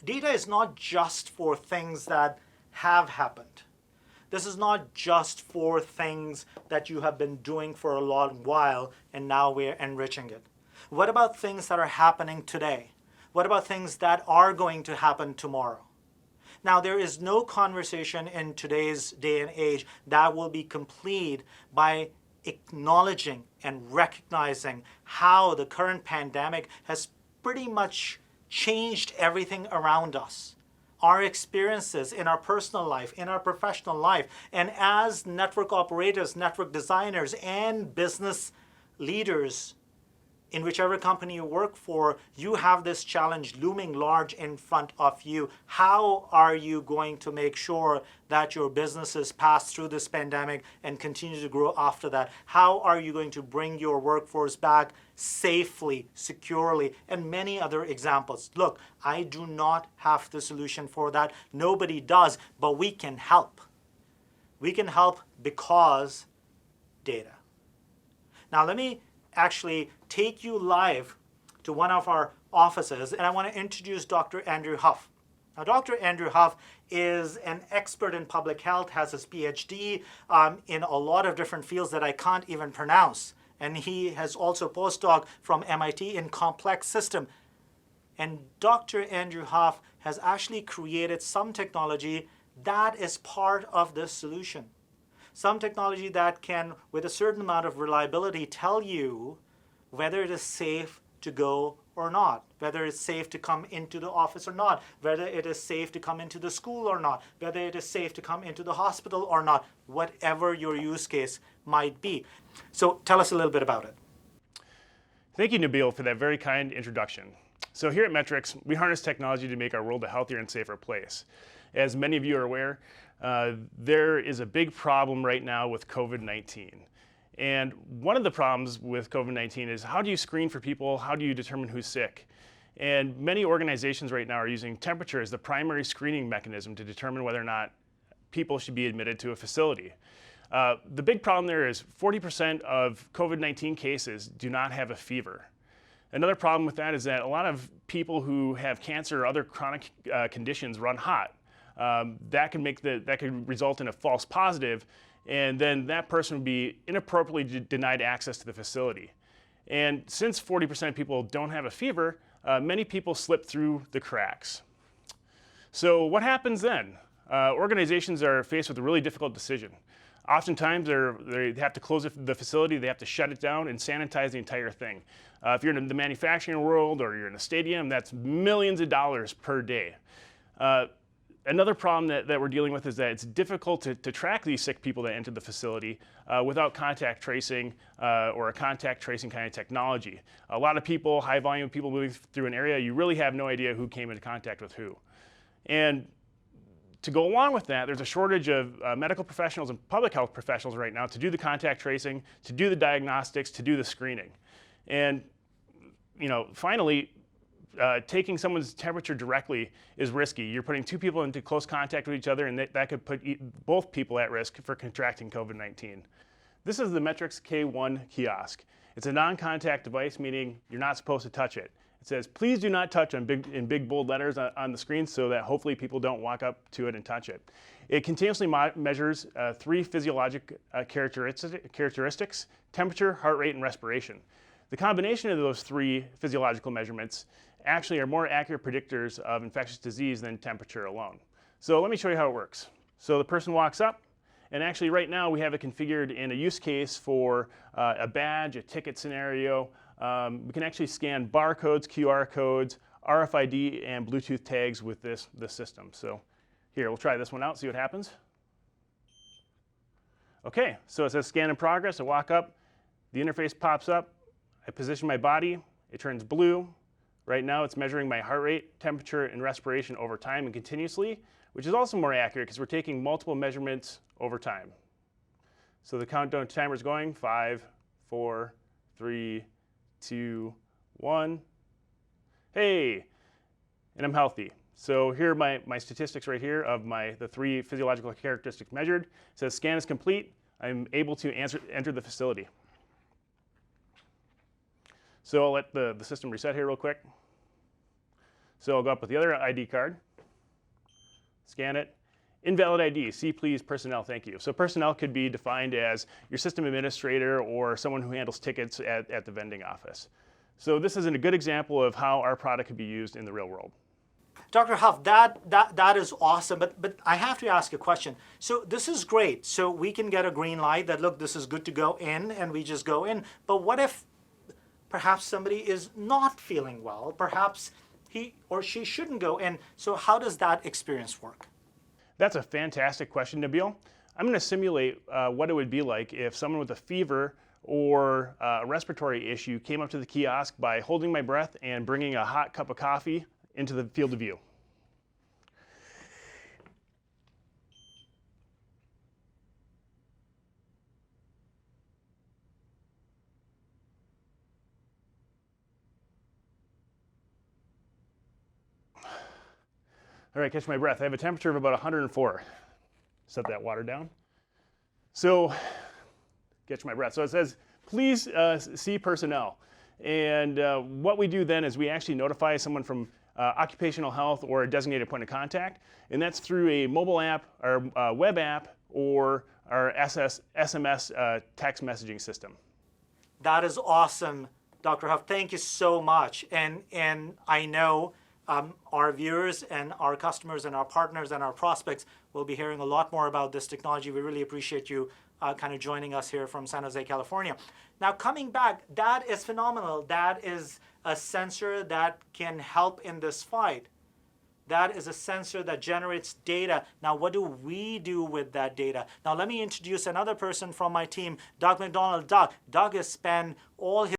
Data is not just for things that have happened. This is not just for things that you have been doing for a long while and now we're enriching it. What about things that are happening today? What about things that are going to happen tomorrow? Now, there is no conversation in today's day and age that will be complete by acknowledging and recognizing how the current pandemic has pretty much changed everything around us. Our experiences in our personal life, in our professional life, and as network operators, network designers, and business leaders in whichever company you work for, you have this challenge looming large in front of you. How are you going to make sure that your businesses pass through this pandemic and continue to grow after that? How are you going to bring your workforce back safely, securely, and many other examples? Look, I do not have the solution for that. Nobody does, but we can help. We can help because data. Now, let me actually take you live to one of our offices, and I want to introduce Dr. Andrew Huff. Now, Dr. Andrew Huff is an expert in public health, has his PhD in a lot of different fields that I can't even pronounce, and he has also postdoc from MIT in complex system. And Dr. Andrew Huff has actually created some technology that is part of this solution. Some technology that can, with a certain amount of reliability, tell you whether it is safe to go or not, whether it's safe to come into the office or not, whether it is safe to come into the school or not, whether it is safe to come into the hospital or not, whatever your use case might be. So tell us a little bit about it. Thank you, Nabil, for that very kind introduction. So here at MTRX, we harness technology to make our world a healthier and safer place. As many of you are aware, there is a big problem right now with COVID-19. And one of the problems with COVID-19 is how do you screen for people? How do you determine who's sick? And many organizations right now are using temperature as the primary screening mechanism to determine whether or not people should be admitted to a facility. The big problem there is 40% of COVID-19 cases do not have a fever. Another problem with that is that a lot of people who have cancer or other chronic conditions run hot. That can result in a false positive, and then that person would be inappropriately denied access to the facility. And since 40% of people don't have a fever, many people slip through the cracks. So what happens then? Organizations are faced with a really difficult decision. Oftentimes they have to close the facility, they have to shut it down and sanitize the entire thing. If you're in the manufacturing world or you're in a stadium, that's millions of dollars per day. Another problem that we're dealing with is that it's difficult to track these sick people that enter the facility without contact tracing or a contact tracing kind of technology. A lot of people, high volume of people moving through an area, you really have no idea who came into contact with who. And to go along with that, there's a shortage of medical professionals and public health professionals right now to do the contact tracing, to do the diagnostics, to do the screening. And finally, taking someone's temperature directly is risky. You're putting two people into close contact with each other, and that could put both people at risk for contracting COVID-19. This is the MTRX K1 kiosk. It's a non-contact device, meaning you're not supposed to touch it. It says, please do not touch in big bold letters on the screen so that hopefully people don't walk up to it and touch it. It continuously measures 3 physiologic characteristics: temperature, heart rate, and respiration. The combination of those 3 physiological measurements actually are more accurate predictors of infectious disease than temperature alone. So let me show you how it works. So the person walks up, and actually right now we have it configured in a use case for a badge, a ticket scenario. We can actually scan barcodes, QR codes, RFID, and Bluetooth tags with this system. So here, we'll try this one out, see what happens. Okay, so it says scan in progress. I walk up, the interface pops up, I position my body, it turns blue. Right now it's measuring my heart rate, temperature, and respiration over time and continuously, which is also more accurate because we're taking multiple measurements over time. So the countdown timer is going, 5, 4, 3, 2, 1. Hey, and I'm healthy. So here are my statistics right here of the 3 physiological characteristics measured. It says scan is complete. I'm able to enter the facility. So I'll let the system reset here real quick. So I'll go up with the other ID card, scan it. Invalid ID, see please personnel, thank you. So personnel could be defined as your system administrator or someone who handles tickets at the vending office. So this is a good example of how our product could be used in the real world. Dr. Huff, that is awesome, but I have to ask a question. So this is great. So we can get a green light that, look, this is good to go in, and we just go in. But what if perhaps somebody is not feeling well? Perhaps he or she shouldn't go in. So how does that experience work? That's a fantastic question, Nabil. I'm going to simulate what it would be like if someone with a fever or a respiratory issue came up to the kiosk by holding my breath and bringing a hot cup of coffee into the field of view. All right, catch my breath. I have a temperature of about 104. Set that water down. So, catch my breath. So it says, please see personnel. And what we do then is we actually notify someone from occupational health or a designated point of contact. And that's through a mobile app, our web app, or our SMS text messaging system. That is awesome, Dr. Huff. Thank you so much. And I know our viewers and our customers and our partners and our prospects will be hearing a lot more about this technology. We really appreciate you kind of joining us here from San Jose, California. Now, coming back, that is phenomenal. That is a sensor that can help in this fight. That is a sensor that generates data. Now, what do we do with that data? Now, let me introduce another person from my team, Doug McDonald. Doug has spent all his